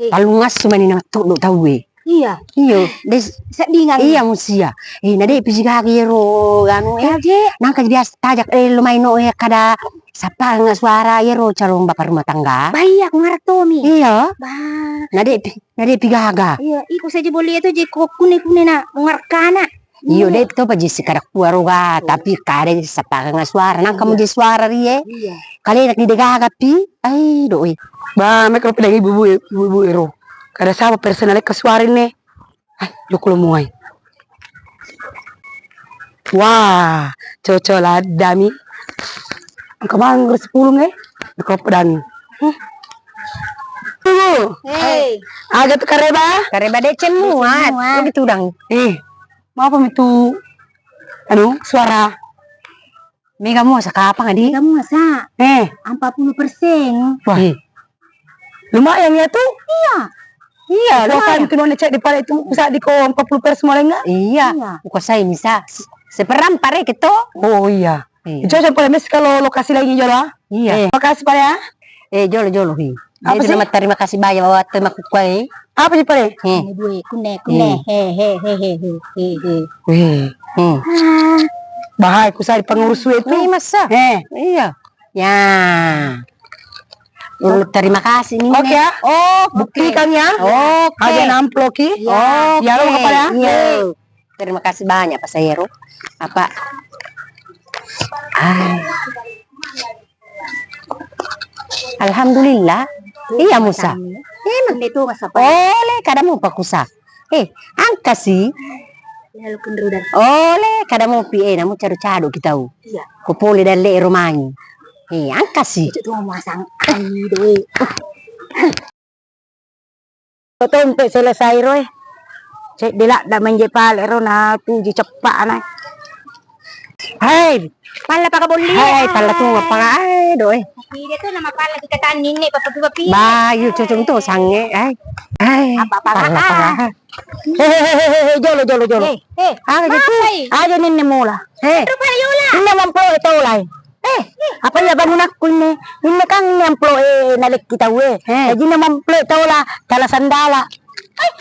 Talungas cuma ni nang tulo tahu Iya. Iyo, des Sedingan. iya musia. Nade pisigagi ro anu nang ka biasa tajak lumayan no kada sapa nga suara ro calong bapak rumah tangga. Bayak ngartomi. Iya. Bah. Nade pigaga. Iya, iko saja boleh itu je kune na ngarkana. Iyo deh to pa jisi kada kuaruga tapi kada sapa nga suara nang kamu je suara rie. Iya. Kali nak didegaga pi. Ai doi. Ba me ko pedang ibu ero. Kada sama personal ke suara ne. Ay, lukulo mo ay. Wah, cocok lah dami. Ang kamang 10 eh. Lukulo pedang. Tunggu. Hey. Agak kareba. Kareba de cemuat. Lebih tudang. Mau apa itu? Anu, suara. Mega mo sa kapang adi. Kamu masa? 40%. Wah. Lumayan ya tuh. Iya, lumayan. Itu nona cek di pala itu bisa di ko 40% semua enggak? Iya. Uko saya bisa seperam pare gitu. Oh iya. Jojo boleh mes kalau lokasi lagi jolo. Iya. Makasih pare ya. Jolo hi. Apa sih? Terima kasih banyak buat terima kuai. Apa sih pare? Dua kune. Bahaya ku saya pengurus itu. Masa? Iya. Ya. Terima kasih nih. Oke ya. Buktikan ya. Oke. Ada amplop ki. Ya lo apa ya? Terima kasih banyak Pak Sayero. Apa? Alhamdulillah. Iya Musa. Itu masa apa? Oleh kada mau pakusa. Angka sih. Lalu kenduran. Oleh kada mau pi namu cado kita. Iya. Kupoli dan le romangi. Angka sih. Itu masang ani doi. Tompe selesai roy. Cek dilak dak menjepal ero na tuji cepat anai. Hai, Pala pa kaboli. hai pala tu apa ai doi. Dia tuh nama pala dikataan nini papi. Bayu cucung tu sange ai. Hai. Apa. Jolo. Aja nini mula. Rupanya yola. Ini mampu itu lai. Apa ya bangun aku ini kan mampu nalik kita jadi mampu itu lah kala sandala.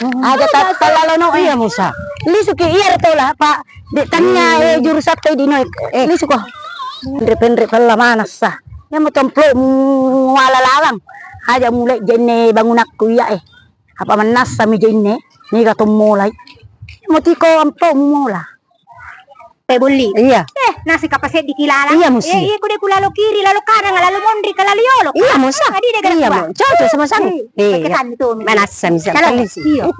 Ada talalo no iya Musa. Lisu ki iya itu lah Pak. Di tanya jurusan tadi no. Lisu ko. Pendek pala manas sah. Ya mo templo mualalang. Aja mulai jene bangun aku ya Apa manas sami jene. Ni ka tumulay. Mo ti ko ampo mula. Boli. Iya. Nasi kapaset dikilala. Iya Musi. Iya kude kulalo kiri, lalu kanan, lalu mondri, lalu yolo. Iya Musa. Adi de Iya Mo. Cocok sama sang. Paketan itu. Manas sami. Iya.